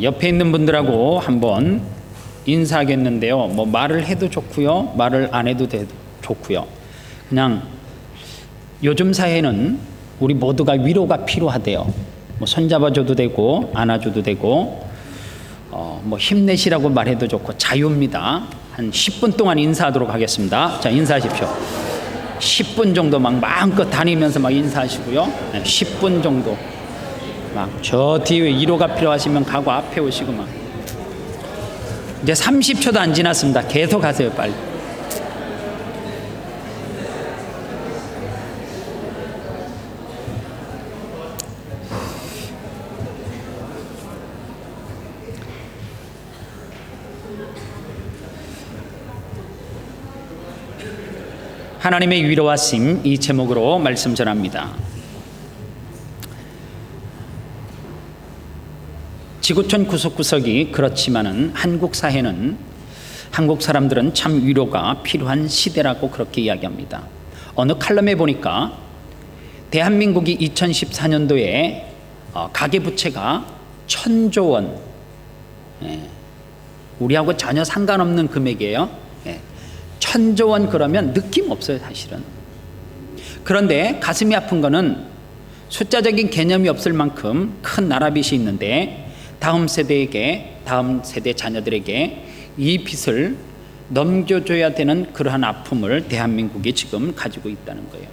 옆에 있는 분들하고 한번 인사하겠는데요. 뭐 말을 해도 좋고요, 말을 안 해도 좋고요. 그냥 요즘 사회는 우리 모두가 위로가 필요하대요. 뭐 손잡아줘도 되고 안아줘도 되고 뭐 힘내시라고 말해도 좋고 자유입니다. 한 10분 동안 인사하도록 하겠습니다. 자, 인사하십시오. 10분 정도 막 마음껏 다니면서 막 인사하시고요. 10분 정도 막 저 뒤에 위로가 필요하시면 가고 앞에 오시고 막. 이제 30초도 안 지났습니다. 계속 하세요, 빨리. 하나님의 위로와 심, 이 제목으로 말씀 전합니다. 지구촌 구석구석이 그렇지만은 한국 사회는, 한국 사람들은 참 위로가 필요한 시대라고 그렇게 이야기합니다. 어느 칼럼에 보니까 대한민국이 2014년도에 가계부채가 1,000조 원, 우리하고 전혀 상관없는 금액이에요. 1,000조 원 그러면 느낌 없어요, 사실은. 그런데 가슴이 아픈 거는 숫자적인 개념이 없을 만큼 큰 나라빚이 있는데 다음 세대에게, 다음 세대 자녀들에게 이 빚을 넘겨줘야 되는 그러한 아픔을 대한민국이 지금 가지고 있다는 거예요.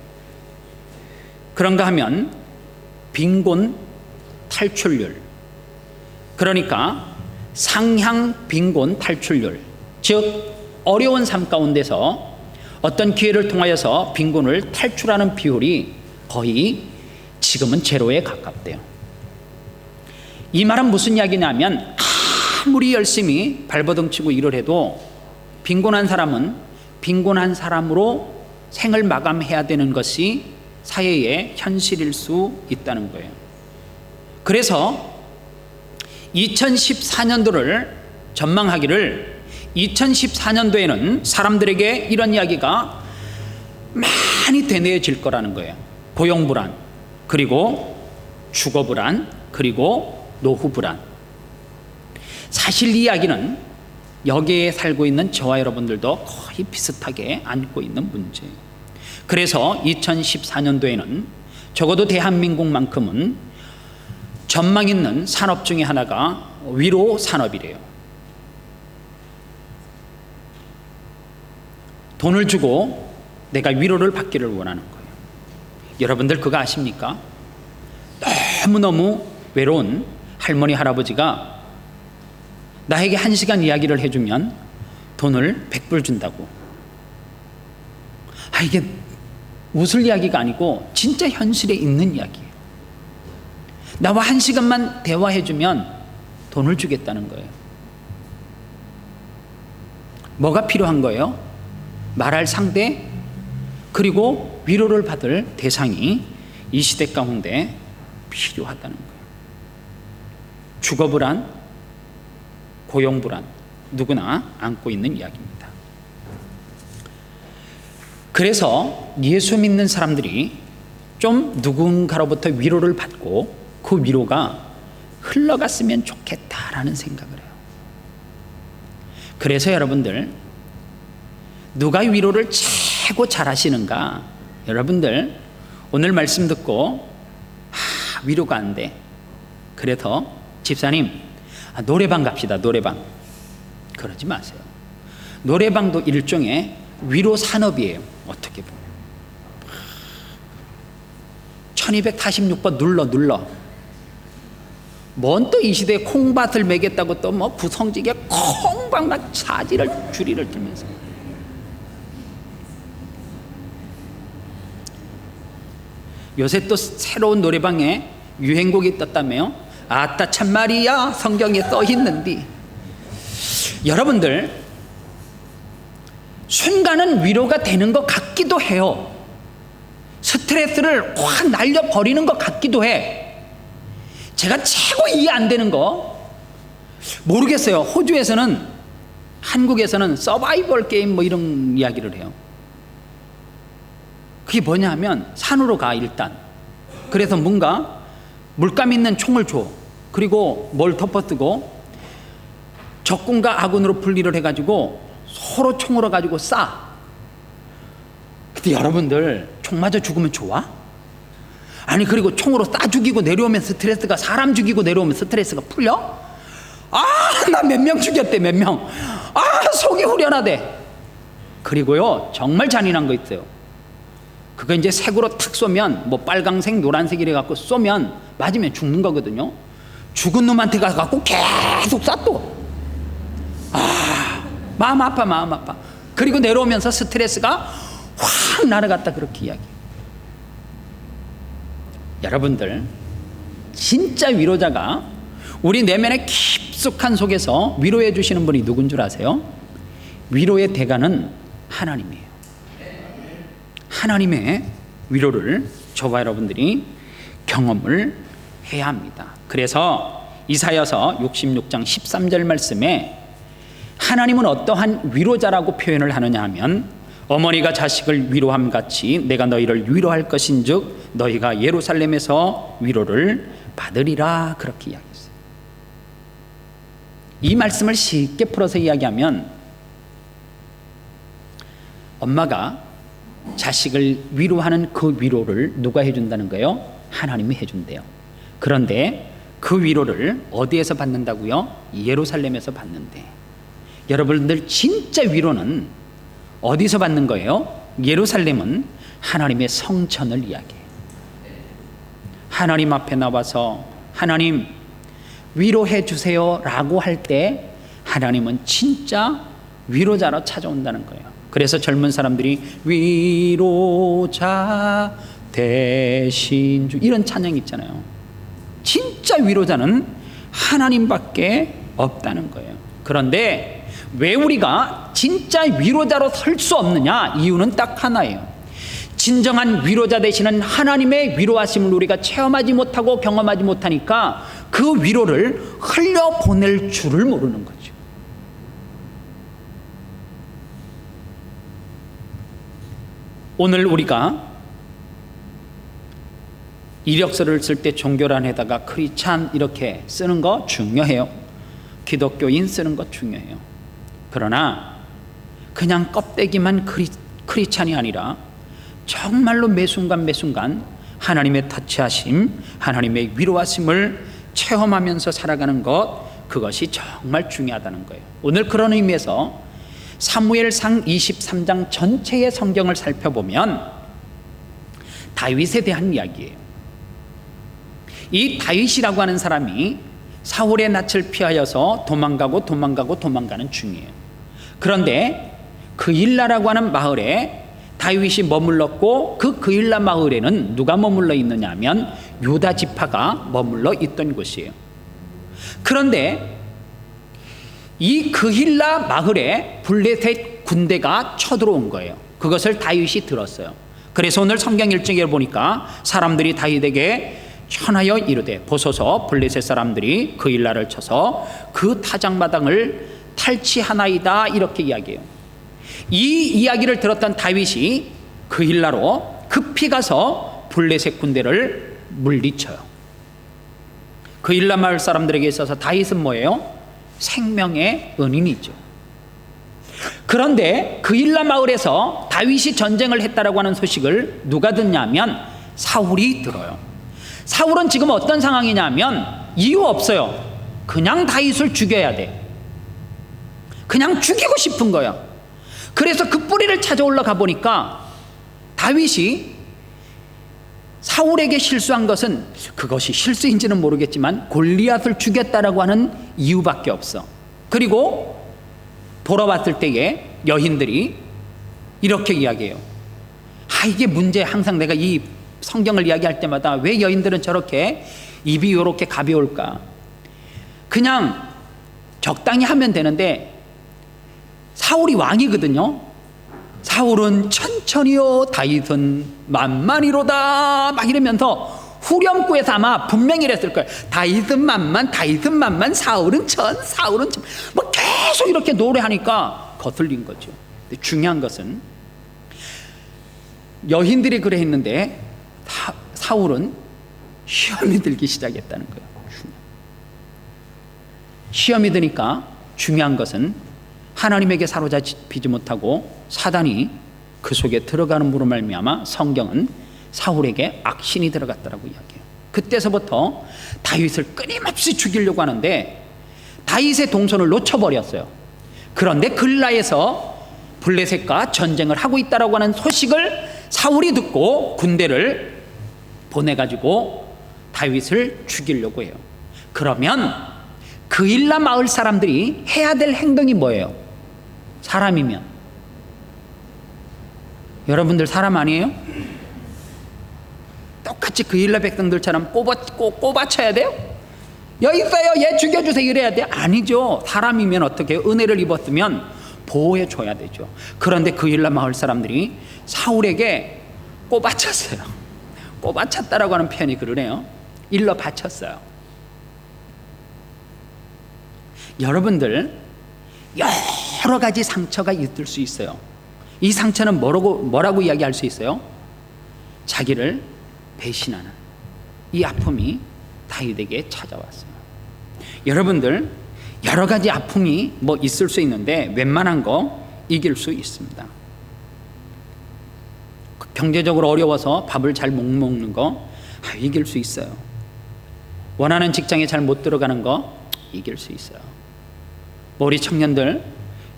그런가 하면 빈곤 탈출률, 그러니까 상향 빈곤 탈출률, 즉 어려운 삶 가운데서 어떤 기회를 통하여서 빈곤을 탈출하는 비율이 거의 지금은 제로에 가깝대요. 이 말은 무슨 이야기냐면 아무리 열심히 발버둥치고 일을 해도 빈곤한 사람은 빈곤한 사람으로 생을 마감해야 되는 것이 사회의 현실일 수 있다는 거예요. 그래서 2014년도를 전망하기를 2014년도에는 사람들에게 이런 이야기가 많이 되뇌어질 거라는 거예요. 고용불안, 그리고 주거불안, 그리고 노후불안. 사실 이 이야기는 여기에 살고 있는 저와 여러분들도 거의 비슷하게 안고 있는 문제예요. 그래서 2014년도에는 적어도 대한민국만큼은 전망 있는 산업 중에 하나가 위로 산업이래요. 돈을 주고 내가 위로를 받기를 원하는 거예요. 여러분들 그거 아십니까? 너무너무 외로운 할머니 할아버지가 나에게 1시간 이야기를 해주면 돈을 100불 준다고. 이게 웃을 이야기가 아니고 진짜 현실에 있는 이야기예요. 나와 1시간만 대화해주면 돈을 주겠다는 거예요. 뭐가 필요한 거예요? 말할 상대, 그리고 위로를 받을 대상이 이 시대 가운데 필요하다는 거예요. 주거불안, 고용불안, 누구나 안고 있는 이야기입니다. 그래서 예수 믿는 사람들이 좀 누군가로부터 위로를 받고 그 위로가 흘러갔으면 좋겠다라는 생각을 해요. 그래서 여러분들, 누가 위로를 최고 잘하시는가? 여러분들 오늘 말씀 듣고 위로가 안 돼. 그래서 집사님, 노래방 갑시다. 노래방. 그러지 마세요. 노래방도 일종의 위로 산업이에요. 어떻게 보면 1246번 눌러. 뭔 또 이 시대에 콩밭을 매겠다고 또 뭐 구성지게 콩방막 사지를 줄이를 들면서. 요새 또 새로운 노래방에 유행곡이 떴다며요. 아따 참말이야, 성경에 써있는디. 여러분들 순간은 위로가 되는 것 같기도 해요. 스트레스를 확 날려버리는 것 같기도 해. 제가 최고 이해 안 되는 거 모르겠어요. 호주에서는, 한국에서는 서바이벌 게임 뭐 이런 이야기를 해요. 그게 뭐냐 하면 산으로 가 일단. 그래서 뭔가 물감 있는 총을 줘. 그리고 뭘 덮어뜨고 적군과 아군으로 분리를 해가지고 서로 총으로 가지고 쏴. 근데 여러분들 총 맞아 죽으면 좋아? 아니 그리고 총으로 쏴 죽이고 내려오면 스트레스가, 사람 죽이고 내려오면 스트레스가 풀려? 나 몇 명 죽였대, 몇 명. 속이 후련하대. 그리고요 정말 잔인한 거 있어요. 그거 이제 색으로 탁 쏘면 뭐 빨강색 노란색 이래 갖고 쏘면 맞으면 죽는 거거든요. 죽은 놈한테 가갖고 계속 쏴 또. 마음 아파, 마음 아파. 그리고 내려오면서 스트레스가 확 날아갔다, 그렇게 이야기. 여러분들 진짜 위로자가 우리 내면의 깊숙한 속에서 위로해 주시는 분이 누군 줄 아세요? 위로의 대가는 하나님이에요. 하나님의 위로를 저와 여러분들이 경험을 해야 합니다. 그래서 이사야서 66장 13절 말씀에 하나님은 어떠한 위로자라고 표현을 하느냐 하면, 어머니가 자식을 위로함 같이 내가 너희를 위로할 것인즉 너희가 예루살렘에서 위로를 받으리라, 그렇게 이야기했어요. 이 말씀을 쉽게 풀어서 이야기하면, 엄마가 자식을 위로하는 그 위로를 누가 해준다는 거예요? 하나님이 해준대요. 그런데 그 위로를 어디에서 받는다고요? 예루살렘에서 받는데. 여러분들 진짜 위로는 어디서 받는 거예요? 예루살렘은 하나님의 성전을 이야기해요. 하나님 앞에 나와서 하나님 위로해 주세요 라고 할 때 하나님은 진짜 위로자로 찾아온다는 거예요. 그래서 젊은 사람들이 위로자 대신 주, 이런 찬양 있잖아요. 진짜 위로자는 하나님밖에 없다는 거예요. 그런데 왜 우리가 진짜 위로자로 설 수 없느냐? 이유는 딱 하나예요. 진정한 위로자 되시는 하나님의 위로하심을 우리가 체험하지 못하고 경험하지 못하니까 그 위로를 흘려보낼 줄을 모르는 거죠. 오늘 우리가 이력서를 쓸 때 종교란에다가 크리스찬 이렇게 쓰는 거 중요해요. 기독교인 쓰는 거 중요해요. 그러나 그냥 껍데기만 크리스찬이 아니라 정말로 매 순간 매 순간 하나님의 터치하심, 하나님의 위로하심을 체험하면서 살아가는 것, 그것이 정말 중요하다는 거예요. 오늘 그런 의미에서 사무엘상 23장 전체의 성경을 살펴보면 다윗에 대한 이야기예요. 이 다윗이라고 하는 사람이 사울의 낯을 피하여서 도망가는 중이에요. 그런데 그일라라고 하는 마을에 다윗이 머물렀고, 그 그일라 마을에는 누가 머물러 있느냐 하면 유다 지파가 머물러 있던 곳이에요. 그런데 이 그일라 마을에 블레셋 군대가 쳐들어온 거예요. 그것을 다윗이 들었어요. 그래서 오늘 성경 일정에 보니까 사람들이 다윗에게 천하여 이르되 보소서 블레셋 사람들이 그일라를 쳐서 그 타작마당을 탈취하나이다, 이렇게 이야기해요. 이 이야기를 들었던 다윗이 그일라로 급히 가서 블레셋 군대를 물리쳐요. 그일라 마을 사람들에게 있어서 다윗은 뭐예요? 생명의 은인이죠. 그런데 그일라 마을에서 다윗이 전쟁을 했다라고 하는 소식을 누가 듣냐면 사울이 들어요. 사울은 지금 어떤 상황이냐면 이유 없어요. 그냥 다윗을 죽여야 돼. 그냥 죽이고 싶은 거야. 그래서 그 뿌리를 찾아 올라가 보니까 다윗이 사울에게 실수한 것은, 그것이 실수인지는 모르겠지만 골리앗을 죽였다라고 하는 이유밖에 없어. 그리고 돌아왔을 때에 여인들이 이렇게 이야기해요. 이게 문제. 항상 내가 이 성경을 이야기할 때마다 왜 여인들은 저렇게 입이 이렇게 가벼울까? 그냥 적당히 하면 되는데 사울이 왕이거든요. 사울은 천천히요, 다윗은 만만이로다, 막 이러면서 후렴구에서 아마 분명히 이랬을 거예요. 다윗은 만만, 사울은 천, 뭐 계속 이렇게 노래하니까 거슬린 거죠. 근데 중요한 것은 여인들이 그래 했는데 사울은 시험이 들기 시작했다는 거예요. 시험이 드니까 중요한 것은 하나님에게 사로잡히지 못하고 사단이 그 속에 들어가는으로 말미암아 성경은 사울에게 악신이 들어갔다라고 이야기해요. 그때서부터 다윗을 끊임없이 죽이려고 하는데 다윗의 동선을 놓쳐버렸어요. 그런데 글라에서 블레셋과 전쟁을 하고 있다라고 하는 소식을 사울이 듣고 군대를 보내가지고 다윗을 죽이려고 해요. 그러면 그일라 마을 사람들이 해야 될 행동이 뭐예요? 사람이면, 여러분들 사람 아니에요? 똑같이 그일라 백성들처럼 꼽아쳐야 돼요? 여기 있어요, 얘 죽여주세요 이래야 돼요? 아니죠. 사람이면 어떻게 은혜를 입었으면 보호해 줘야 되죠. 그런데 그일라 마을 사람들이 사울에게 꼽아쳤어요. 꼽아쳤다라고 하는 표현이 그러네요. 일러 바쳤어요. 여러분들 여러 가지 상처가 있을 수 있어요. 이 상처는 뭐라고 이야기할 수 있어요? 자기를 배신하는 이 아픔이 다윗에게 찾아왔어요. 여러분들 여러 가지 아픔이 뭐 있을 수 있는데 웬만한 거 이길 수 있습니다. 경제적으로 어려워서 밥을 잘 못 먹는 거 이길 수 있어요. 원하는 직장에 잘 못 들어가는 거 이길 수 있어요. 우리 청년들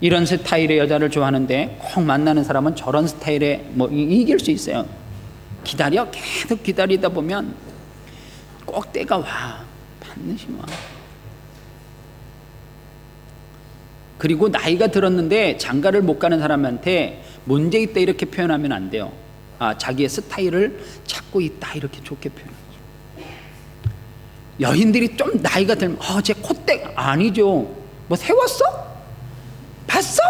이런 스타일의 여자를 좋아하는데 꼭 만나는 사람은 저런 스타일의 이길 수 있어요. 계속 기다리다 보면 꼭 때가 와. 반드시 와. 그리고 나이가 들었는데 장가를 못 가는 사람한테 문제 있다 이렇게 표현하면 안 돼요. 자기의 스타일을 찾고 있다 이렇게 좋게 표현하죠. 여인들이 좀 나이가 들면 제 콧대 아니죠. 뭐 세웠어? 봤어?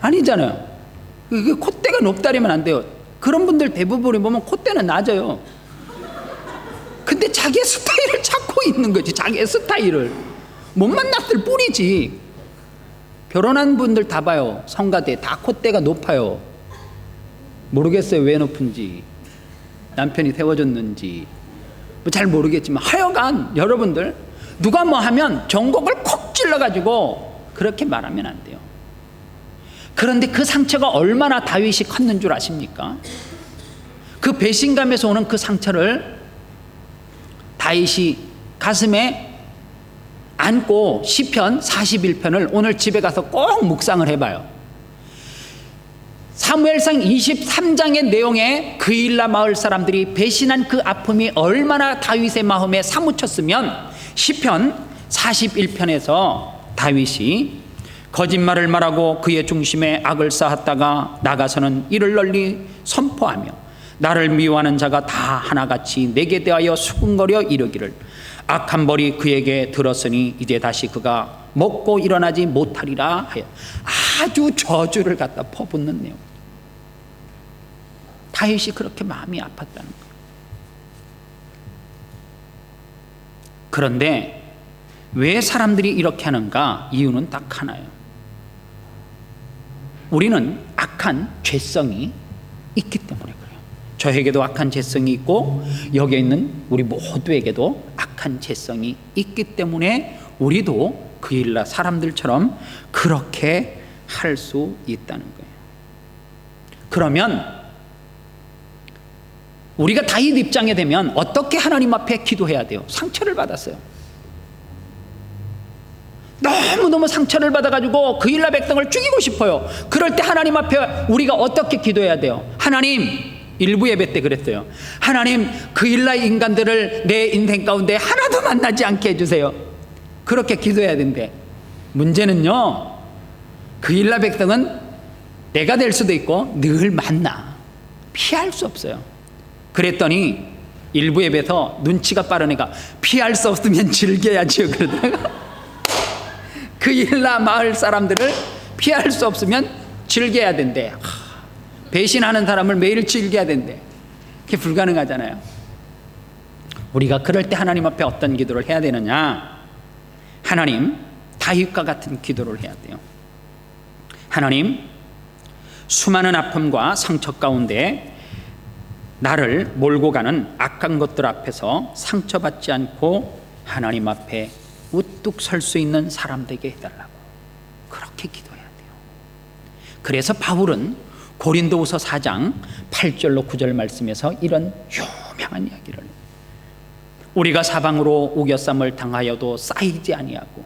아니잖아요. 그 콧대가 높다리면 안 돼요. 그런 분들 대부분이 보면 콧대는 낮아요. 근데 자기의 스타일을 찾고 있는 거지. 자기의 스타일을 못 만났을 뿐이지. 결혼한 분들 다 봐요. 성가대 다 콧대가 높아요. 모르겠어요 왜 높은지, 남편이 세워줬는지 잘 모르겠지만 하여간 여러분들 누가 뭐 하면 전곡을 콕 찔러가지고 그렇게 말하면 안 돼요. 그런데 그 상처가 얼마나 다윗이 컸는 줄 아십니까? 그 배신감에서 오는 그 상처를 다윗이 가슴에 안고 시편 41편을 오늘 집에 가서 꼭 묵상을 해봐요. 사무엘상 23장의 내용에 그일라 마을 사람들이 배신한 그 아픔이 얼마나 다윗의 마음에 사무쳤으면 시편 41편에서 다윗이 거짓말을 말하고 그의 중심에 악을 쌓았다가 나가서는 이를 널리 선포하며 나를 미워하는 자가 다 하나같이 내게 대하여 수군거려 이르기를 악한 벌이 그에게 들었으니 이제 다시 그가 먹고 일어나지 못하리라 하여 아주 저주를 갖다 퍼붓는 내용. 다윗이 그렇게 마음이 아팠다는 거예요. 그런데 왜 사람들이 이렇게 하는가? 이유는 딱 하나예요. 우리는 악한 죄성이 있기 때문에 그래요. 저에게도 악한 죄성이 있고 여기에 있는 우리 모두에게도 악한 죄성이 있기 때문에 우리도 그일라 사람들처럼 그렇게 할 수 있다는 거예요. 그러면 우리가 다윗 입장에 되면 어떻게 하나님 앞에 기도해야 돼요? 상처를 받았어요. 너무너무 상처를 받아가지고 그일라 백성을 죽이고 싶어요. 그럴 때 하나님 앞에 우리가 어떻게 기도해야 돼요? 하나님, 일부 예배 때 그랬어요. 하나님, 그일라 인간들을 내 인생 가운데 하나도 만나지 않게 해주세요. 그렇게 기도해야 된대. 문제는요, 그일라 백성은 내가 될 수도 있고 늘 만나. 피할 수 없어요. 그랬더니 일부 예배에서 눈치가 빠른 애가 피할 수 없으면 즐겨야지요 그러다가 그일라 마을 사람들을 피할 수 없으면 즐겨야 된대. 배신하는 사람을 매일 즐겨야 된대. 그게 불가능하잖아요. 우리가 그럴 때 하나님 앞에 어떤 기도를 해야 되느냐? 하나님, 다윗과 같은 기도를 해야 돼요. 하나님, 수많은 아픔과 상처 가운데 나를 몰고 가는 악한 것들 앞에서 상처받지 않고 하나님 앞에 우뚝 설 수 있는 사람 되게 해달라고 그렇게 기도해야 돼요. 그래서 바울은 고린도후서 4장 8절로 9절 말씀에서 이런 유명한 이야기를, 우리가 사방으로 우겨쌈을 당하여도 쌓이지 아니하고,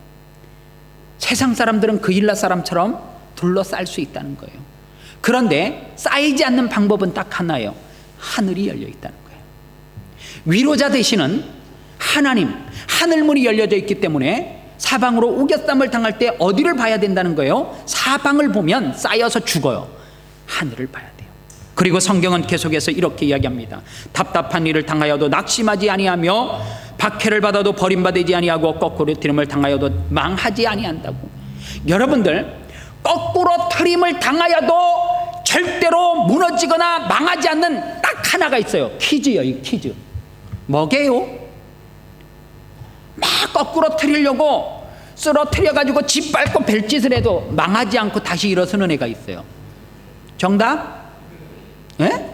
세상 사람들은 그 일라 사람처럼 둘러쌀 수 있다는 거예요. 그런데 쌓이지 않는 방법은 딱 하나예요. 하늘이 열려 있다는 거예요. 위로자 되시는 하나님, 하늘문이 열려져 있기 때문에 사방으로 우겨쌈을 당할 때 어디를 봐야 된다는 거예요? 사방을 보면 쌓여서 죽어요. 하늘을 봐야 돼요. 그리고 성경은 계속해서 이렇게 이야기합니다. 답답한 일을 당하여도 낙심하지 아니하며, 박해를 받아도 버림받지 아니하고, 거꾸로 트림을 당하여도 망하지 아니한다고. 여러분들, 거꾸로 트림을 당하여도 절대로 무너지거나 망하지 않는 딱 하나가 있어요. 퀴즈예요. 이 퀴즈 뭐게요? 막 거꾸로 트리려고 쓰러뜨려가지고 짓밟고 별짓을 해도 망하지 않고 다시 일어서는 애가 있어요. 정답? 예?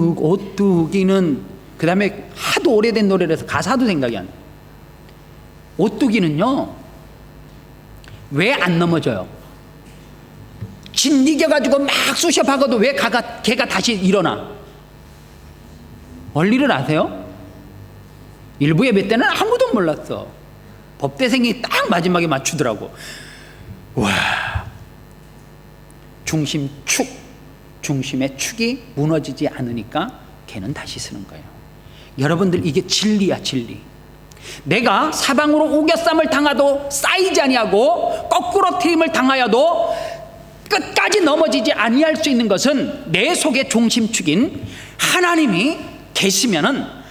오뚜기는 그 다음에 하도 오래된 노래라서 가사도 생각이 안 나요. 오뚜기는요, 왜 안 넘어져요? 짓이겨가지고 막 쑤셔 박아도 왜 걔가 다시 일어나? 원리를 아세요? 일부 예배 때는 아무도 몰랐어. 법대생이 딱 마지막에 맞추더라고. 와, 중심의 축이 무너지지 않으니까 걔는 다시 쓰는 거예요. 여러분들, 이게 진리야, 진리. 내가 사방으로 우겨쌈을 당하도 쌓이지 아니하고, 거꾸로 트림을 당하여도 끝까지 넘어지지 아니할 수 있는 것은 내 속의 중심축인 하나님이 계시면은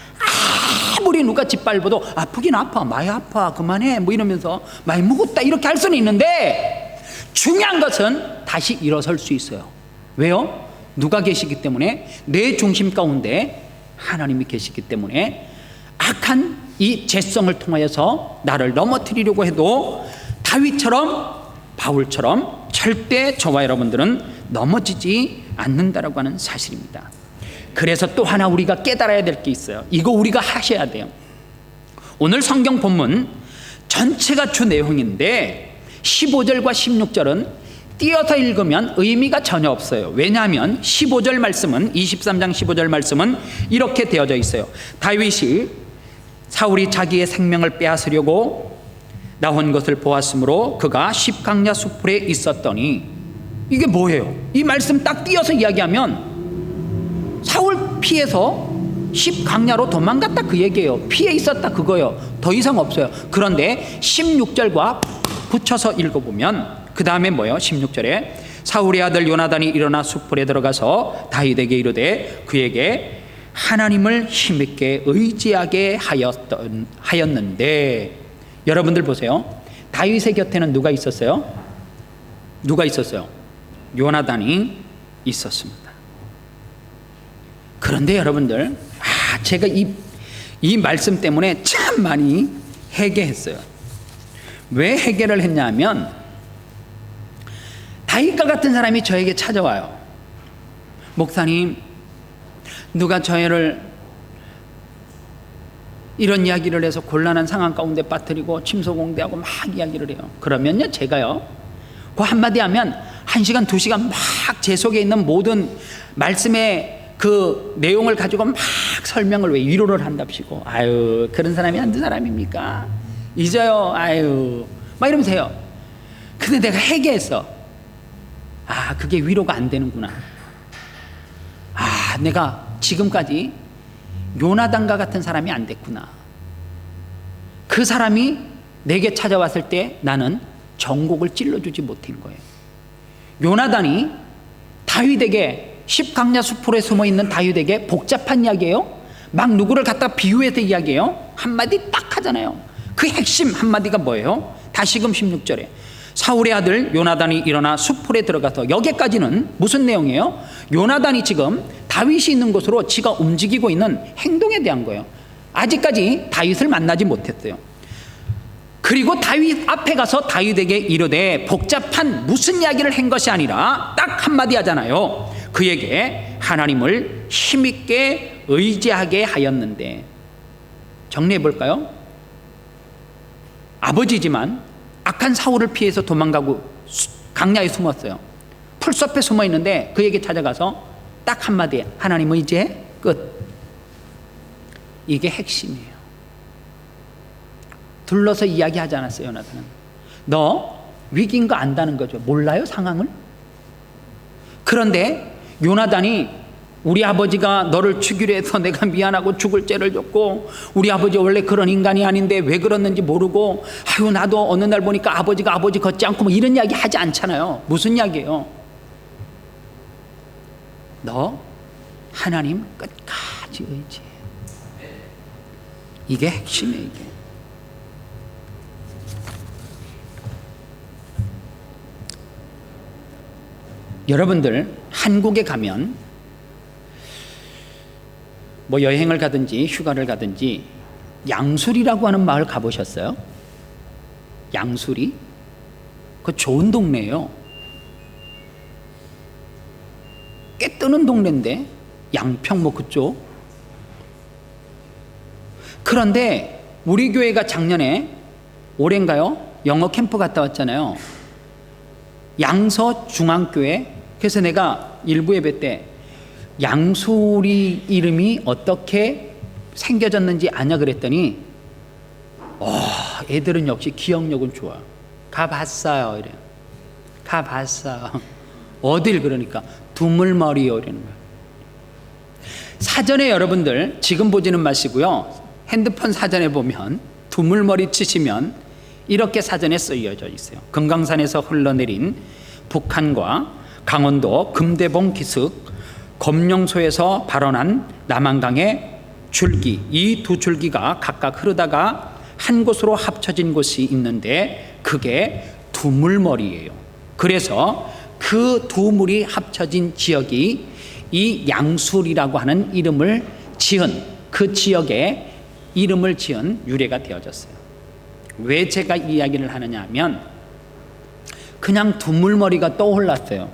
아무리 누가 짓밟아도 아프긴 아파, 많이 아파, 그만해 뭐 이러면서 많이 무겁다 이렇게 할 수는 있는데, 중요한 것은 다시 일어설 수 있어요. 왜요? 누가 계시기 때문에, 내 중심 가운데 하나님이 계시기 때문에 악한 이 죄성을 통하여서 나를 넘어뜨리려고 해도 다윗처럼, 바울처럼 절대 저와 여러분들은 넘어지지 않는다라고 하는 사실입니다. 그래서 또 하나 우리가 깨달아야 될 게 있어요. 이거 우리가 하셔야 돼요. 오늘 성경 본문 전체가 주 내용인데 15절과 16절은 띄어서 읽으면 의미가 전혀 없어요. 왜냐하면 15절 말씀은, 23장 15절 말씀은 이렇게 되어져 있어요. 다윗이 사울이 자기의 생명을 빼앗으려고 나온 것을 보았으므로 그가 십강야 수풀에 있었더니, 이게 뭐예요? 이 말씀 딱 띄어서 이야기하면 사울 피해서 십강야로 도망갔다 그 얘기예요. 피해 있었다 그거예요. 더 이상 없어요. 그런데 16절과 붙여서 읽어보면 그 다음에 뭐예요? 16절에 사울의 아들 요나단이 일어나 수풀에 들어가서 다윗에게 이르되 그에게 하나님을 힘있게 의지하게 하였는데, 여러분들 보세요. 다윗의 곁에는 누가 있었어요? 누가 있었어요? 요나단이 있었습니다. 그런데 여러분들, 제가 이 말씀 때문에 참 많이 회개했어요. 왜 회개를 했냐면, 다윗과 같은 사람이 저에게 찾아와요. 목사님, 누가 저희를 이런 이야기를 해서 곤란한 상황 가운데 빠뜨리고 침소공대하고 막 이야기를 해요. 그러면요, 제가요, 그 한마디 하면 1시간, 2시간 막 제 속에 있는 모든 말씀의 그 내용을 가지고 막 설명을, 왜 위로를 한답시고, 아유, 그런 사람이 한두 사람입니까? 잊어요, 아유, 막 이러면서 해요. 근데 내가 회개했어. 그게 위로가 안 되는구나. 내가 지금까지 요나단과 같은 사람이 안 됐구나. 그 사람이 내게 찾아왔을 때 나는 정곡을 찔러주지 못한 거예요. 요나단이 다윗에게, 십강야 수풀에 숨어있는 다윗에게 복잡한 이야기예요. 막 누구를 갖다 비유해서 이야기해요. 한마디 딱 하잖아요. 그 핵심 한마디가 뭐예요? 다시금 16절에 사울의 아들 요나단이 일어나 수풀에 들어가서, 여기까지는 무슨 내용이에요? 요나단이 지금 다윗이 있는 곳으로 지가 움직이고 있는 행동에 대한 거예요. 아직까지 다윗을 만나지 못했어요. 그리고 다윗 앞에 가서 다윗에게 이르되, 복잡한 무슨 이야기를 한 것이 아니라 딱 한마디 하잖아요. 그에게 하나님을 힘있게 의지하게 하였는데, 정리해 볼까요? 아버지지만 악한 사울을 피해서 도망가고 강야에 숨었어요. 풀숲에 숨어 있는데 그에게 찾아가서 딱 한마디, 하나님은 이제 끝. 이게 핵심이에요. 둘러서 이야기하지 않았어요. 요나단은 너 위기인 거 안다는 거죠. 몰라요 상황을? 그런데 요나단이 우리 아버지가 너를 죽이려 해서 내가 미안하고 죽을 죄를 졌고 우리 아버지 원래 그런 인간이 아닌데 왜 그랬는지 모르고 아유 나도 어느 날 보니까 아버지가 아버지 걷지 않고 뭐 이런 이야기 하지 않잖아요. 무슨 이야기예요? 너 하나님 끝까지 의지해. 이게 핵심이에요. 이게. 여러분들 한국에 가면 뭐 여행을 가든지 휴가를 가든지 양수리라고 하는 마을 가보셨어요? 양수리? 그 좋은 동네예요. 꽤 뜨는 동네인데 양평 뭐 그쪽. 그런데 우리 교회가 작년에 올해인가요? 영어 캠프 갔다 왔잖아요. 양서 중앙교회. 그래서 내가 일부 예배 때 양수리 이름이 어떻게 생겨졌는지 아냐 그랬더니 애들은 역시 기억력은 좋아. 가봤어요 이래요. 가봤어요. 어딜? 그러니까 두물머리요 이러는 거예요. 사전에 여러분들 지금 보지는 마시고요. 핸드폰 사전에 보면 두물머리 치시면 이렇게 사전에 쓰여져 있어요. 금강산에서 흘러내린 북한과 강원도 금대봉 기슭 검룡소에서 발원한 남한강의 줄기, 이 두 줄기가 각각 흐르다가 한 곳으로 합쳐진 곳이 있는데 그게 두물머리예요. 그래서 그 두 물이 합쳐진 지역이 이 양술이라고 하는 이름을 지은, 그 지역에 이름을 지은 유래가 되어졌어요. 왜 제가 이 이야기를 하느냐 하면 그냥 두물머리가 떠올랐어요.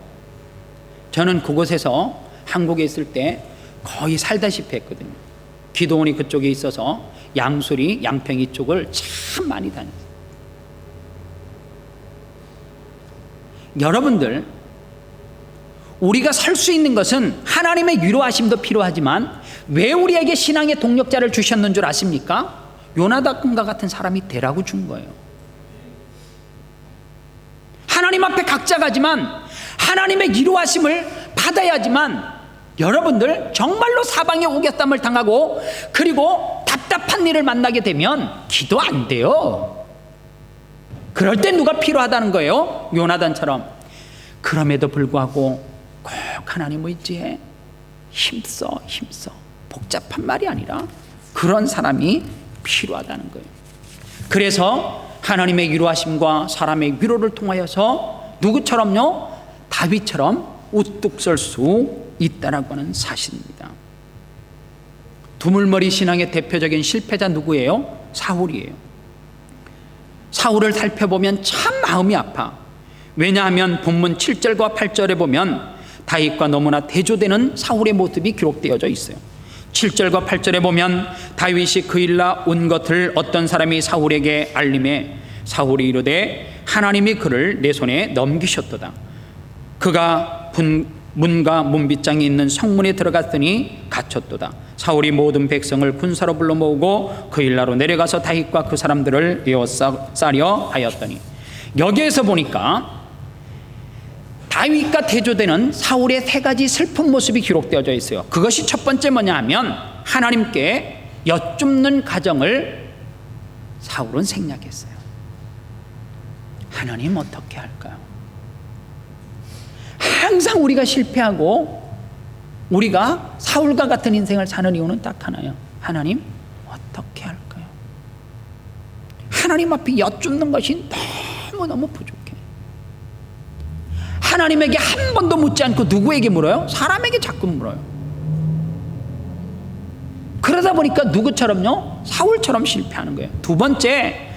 저는 그곳에서 한국에 있을 때 거의 살다시피 했거든요. 기도원이 그쪽에 있어서 양수리, 양평 이쪽을 참 많이 다녔어요. 여러분들, 우리가 설 수 있는 것은 하나님의 위로하심도 필요하지만 왜 우리에게 신앙의 동력자를 주셨는 줄 아십니까? 요나단과 같은 사람이 되라고 준 거예요. 하나님 앞에 각자 가지만 하나님의 위로하심을 받아야지만 여러분들 정말로 사방에 오겼담을 당하고 그리고 답답한 일을 만나게 되면 기도 안 돼요. 그럴 때 누가 필요하다는 거예요? 요나단처럼. 그럼에도 불구하고 꼭 하나님 의지에 힘써. 복잡한 말이 아니라 그런 사람이 필요하다는 거예요. 그래서 하나님의 위로하심과 사람의 위로를 통하여서 누구처럼요? 다윗처럼 우뚝 설 수 있다라고 하는 사실입니다. 두물머리 신앙의 대표적인 실패자 누구예요? 사울이에요. 사울을 살펴보면 참 마음이 아파. 왜냐하면 본문 7절과 8절에 보면 다윗과 너무나 대조되는 사울의 모습이 기록되어져 있어요. 7절과 8절에 보면 다윗이 그 일나 온 것을 어떤 사람이 사울에게 알림해 사울이 이르되 하나님이 그를 내 손에 넘기셨도다. 그가 문과 문빗장이 있는 성문에 들어갔더니 갇혔도다. 사울이 모든 백성을 군사로 불러 모으고 그 일나로 내려가서 다윗과 그 사람들을 에워싸려 하였더니, 여기에서 보니까 다윗과 대조되는 사울의 세 가지 슬픈 모습이 기록되어져 있어요. 그것이 첫 번째 뭐냐 하면 하나님께 여쭙는 가정을 사울은 생략했어요. 하나님 어떻게 할까요? 항상 우리가 실패하고 우리가 사울과 같은 인생을 사는 이유는 딱 하나예요. 하나님 어떻게 할까요? 하나님 앞에 여쭙는 것이 너무너무 부족해. 하나님에게 한 번도 묻지 않고 누구에게 물어요? 사람에게 자꾸 물어요. 그러다 보니까 누구처럼요? 사울처럼 실패하는 거예요. 두 번째,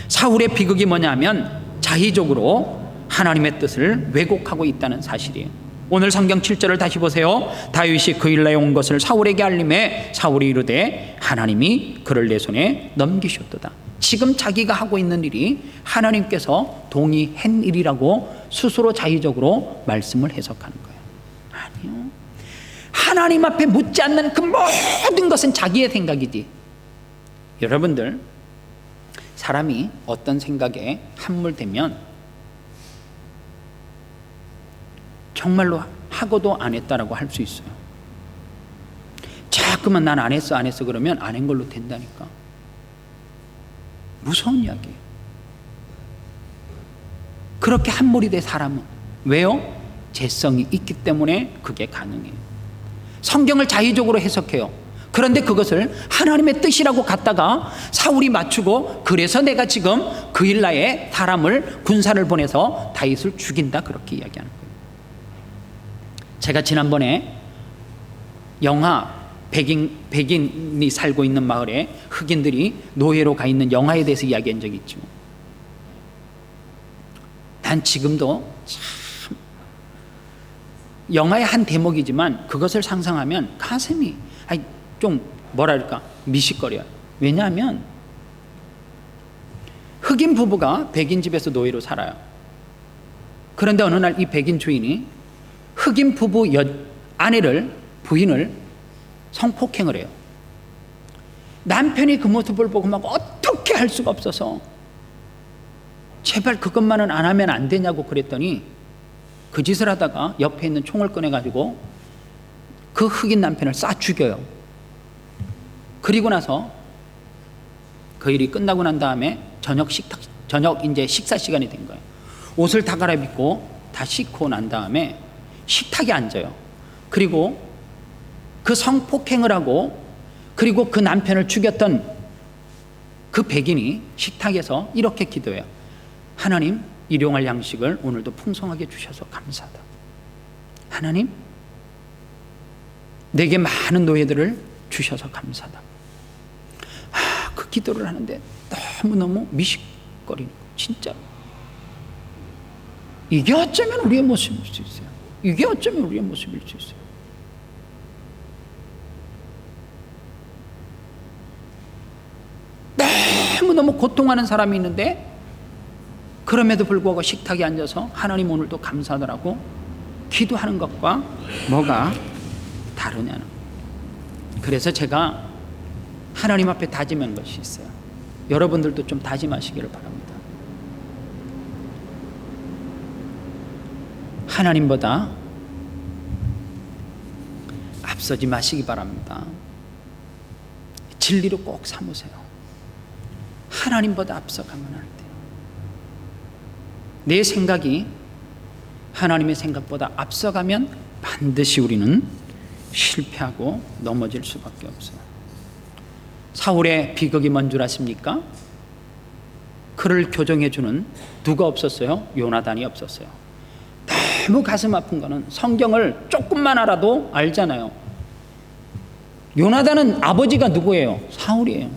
사울의 비극이 뭐냐면 자의적으로 하나님의 뜻을 왜곡하고 있다는 사실이에요. 오늘 성경 7절을 다시 보세요. 다윗이 그 일나에 온 것을 사울에게 알림해 사울이 이르되 하나님이 그를 내 손에 넘기셨도다. 지금 자기가 하고 있는 일이 하나님께서 동의한 일이라고 스스로 자의적으로 말씀을 해석하는 거예요. 아니요. 하나님 앞에 묻지 않는 그 모든 것은 자기의 생각이지. 여러분들, 사람이 어떤 생각에 함몰되면 정말로 하고도 안 했다라고 할 수 있어요. 자꾸만 난 안 했어 그러면 안 한 걸로 된다니까. 무서운 이야기예요. 그렇게 함몰이 된 사람은 왜요? 재성이 있기 때문에 그게 가능해요. 성경을 자의적으로 해석해요. 그런데 그것을 하나님의 뜻이라고 갖다가 사울이 맞추고 그래서 내가 지금 그 일나에 사람을 군사를 보내서 다윗을 죽인다 그렇게 이야기하는 거예요. 제가 지난번에 영하 백인이 살고 있는 마을에 흑인들이 노예로 가 있는 영화에 대해서 이야기한 적이 있죠. 난 지금도 참 영화의 한 대목이지만 그것을 상상하면 가슴이 좀 뭐랄까 미식거려요. 왜냐하면 흑인 부부가 백인 집에서 노예로 살아요. 그런데 어느 날 이 백인 주인이 흑인 부부 부인을 성폭행을 해요. 남편이 그 모습을 보고 막 어떻게 할 수가 없어서 제발 그것만은 안 하면 안 되냐고 그랬더니 그 짓을 하다가 옆에 있는 총을 꺼내가지고 그 흑인 남편을 쏴 죽여요. 그리고 나서 그 일이 끝나고 난 다음에 저녁 이제 식사 시간이 된 거예요. 옷을 다 갈아입고 다 씻고 난 다음에 식탁에 앉아요. 그리고 그 성폭행을 하고 그리고 그 남편을 죽였던 그 백인이 식탁에서 이렇게 기도해요. 하나님, 일용할 양식을 오늘도 풍성하게 주셔서 감사하다. 하나님, 내게 많은 노예들을 주셔서 감사하다. 그 기도를 하는데 너무너무 미식거리는 거예요. 진짜 이게 어쩌면 우리의 모습일 수 있어요. 이게 어쩌면 우리의 모습일 수 있어요. 너무너무 고통하는 사람이 있는데 그럼에도 불구하고 식탁에 앉아서 하나님 오늘도 감사하더라고 기도하는 것과 뭐가 다르냐는. 그래서 제가 하나님 앞에 다짐한 것이 있어요. 여러분들도 좀 다짐하시기를 바랍니다. 하나님보다 앞서지 마시기 바랍니다. 진리로 꼭 삼으세요. 하나님보다 앞서가면 안 돼요. 내 생각이 하나님의 생각보다 앞서가면 반드시 우리는 실패하고 넘어질 수밖에 없어요. 사울의 비극이 뭔 줄 아십니까? 그를 교정해주는 누가 없었어요? 요나단이 없었어요. 너무 가슴 아픈 거는 성경을 조금만 알아도 알잖아요. 요나단은 아버지가 누구예요? 사울이에요.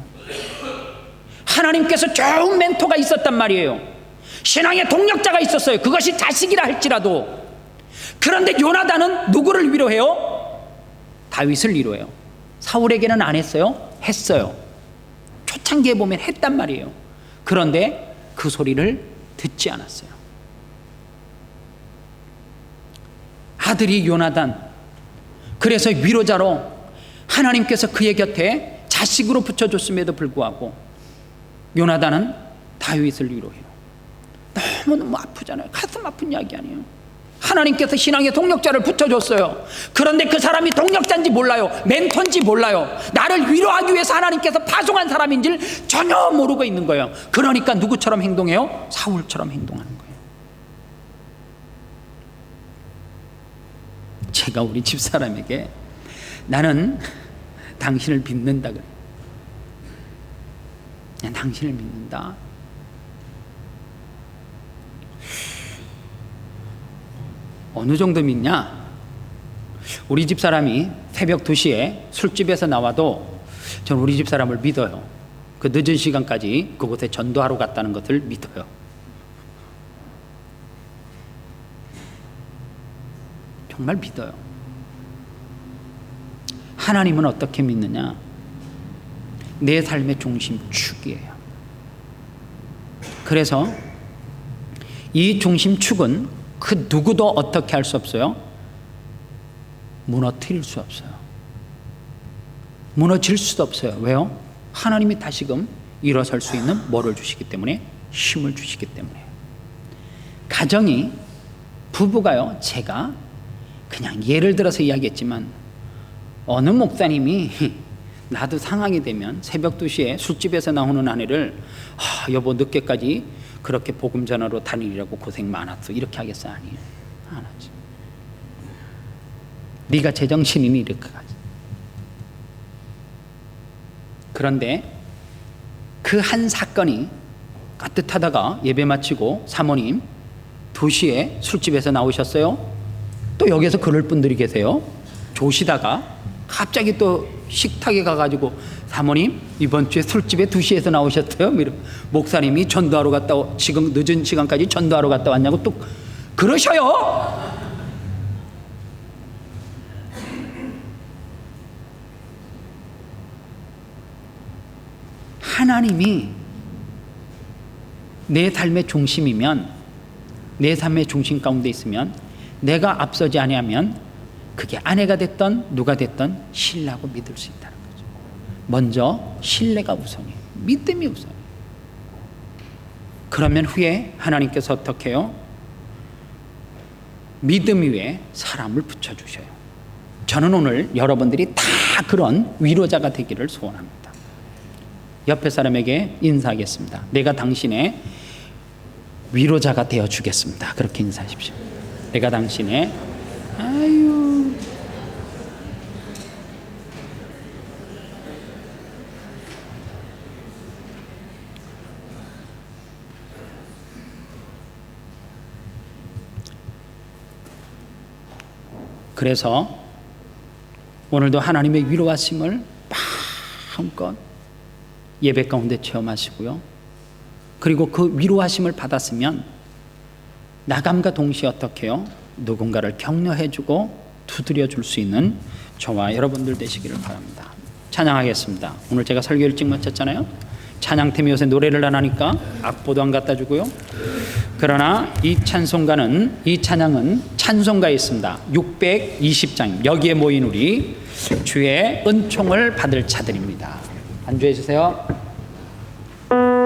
하나님께서 좋은 멘토가 있었단 말이에요. 신앙의 동력자가 있었어요. 그것이 자식이라 할지라도. 그런데 요나단은 누구를 위로해요? 다윗을 위로해요. 사울에게는 안 했어요? 했어요. 초창기에 보면 했단 말이에요. 그런데 그 소리를 듣지 않았어요. 아들이 요나단, 그래서 위로자로 하나님께서 그의 곁에 자식으로 붙여줬음에도 불구하고 요나단은 다윗을 위로해요. 너무너무 아프잖아요. 가슴 아픈 이야기 아니에요. 하나님께서 신앙의 동력자를 붙여줬어요. 그런데 그 사람이 동력자인지 몰라요. 멘토인지 몰라요. 나를 위로하기 위해서 하나님께서 파송한 사람인지를 전혀 모르고 있는 거예요. 그러니까 누구처럼 행동해요? 사울처럼 행동하는 거예요. 제가 우리 집사람에게 나는 당신을 믿는다 그래요. 난 당신을 믿는다. 어느 정도 믿냐? 우리 집사람이 새벽 2시에 술집에서 나와도 저는 우리 집사람을 믿어요. 그 늦은 시간까지 그곳에 전도하러 갔다는 것을 믿어요. 정말 믿어요. 하나님은 어떻게 믿느냐? 내 삶의 중심축이에요. 그래서 이 중심축은 그 누구도 어떻게 할 수 없어요. 무너뜨릴 수 없어요. 무너질 수도 없어요. 왜요? 하나님이 다시금 일어설 수 있는 뭐를 주시기 때문에, 힘을 주시기 때문에. 가정이, 부부가요, 제가 그냥 예를 들어서 이야기했지만 어느 목사님이 나도 상황이 되면 새벽 2시에 술집에서 나오는 아내를 여보 늦게까지 그렇게 복음 전하러 다니려고 고생 많았어 이렇게 하겠어? 아니에요. 안 하지. 네가 제정신이니 이렇게 가지. 그런데 그 한 사건이 따뜻하다가 예배 마치고 사모님 2시에 술집에서 나오셨어요? 또 여기서 그럴 분들이 계세요. 조시다가 갑자기 또 식탁에 가가지고 사모님 이번 주에 술집에 2시에서 나오셨어요? 목사님이 전도하러 갔다 지금 늦은 시간까지 전도하러 갔다 왔냐고 또 그러셔요. 하나님이 내 삶의 중심이면, 내 삶의 중심 가운데 있으면, 내가 앞서지 아니하면 그게 아내가 됐던 누가 됐던 신뢰하고 믿을 수 있다는 거죠. 먼저 신뢰가 우선이에요. 믿음이 우선이에요. 그러면 후에 하나님께서 어떻게 해요? 믿음 위에 사람을 붙여주셔요. 저는 오늘 여러분들이 다 그런 위로자가 되기를 소원합니다. 옆에 사람에게 인사하겠습니다. 내가 당신의 위로자가 되어주겠습니다. 그렇게 인사하십시오. 내가 당신의 그래서 오늘도 하나님의 위로하심을 마음껏 예배 가운데 체험하시고요. 그리고 그 위로하심을 받았으면 나감과 동시에 어떻게 해요? 누군가를 격려해주고 두드려줄 수 있는 저와 여러분들 되시기를 바랍니다. 찬양하겠습니다. 오늘 제가 설교 일찍 마쳤잖아요. 찬양팀이 요새 노래를 안 하니까 악보도 안 갖다 주고요. 그러나 이 찬양은 찬송가에 있습니다. 620장 여기에 모인 우리 주의 은총을 받을 자들입니다. 안주해 주세요.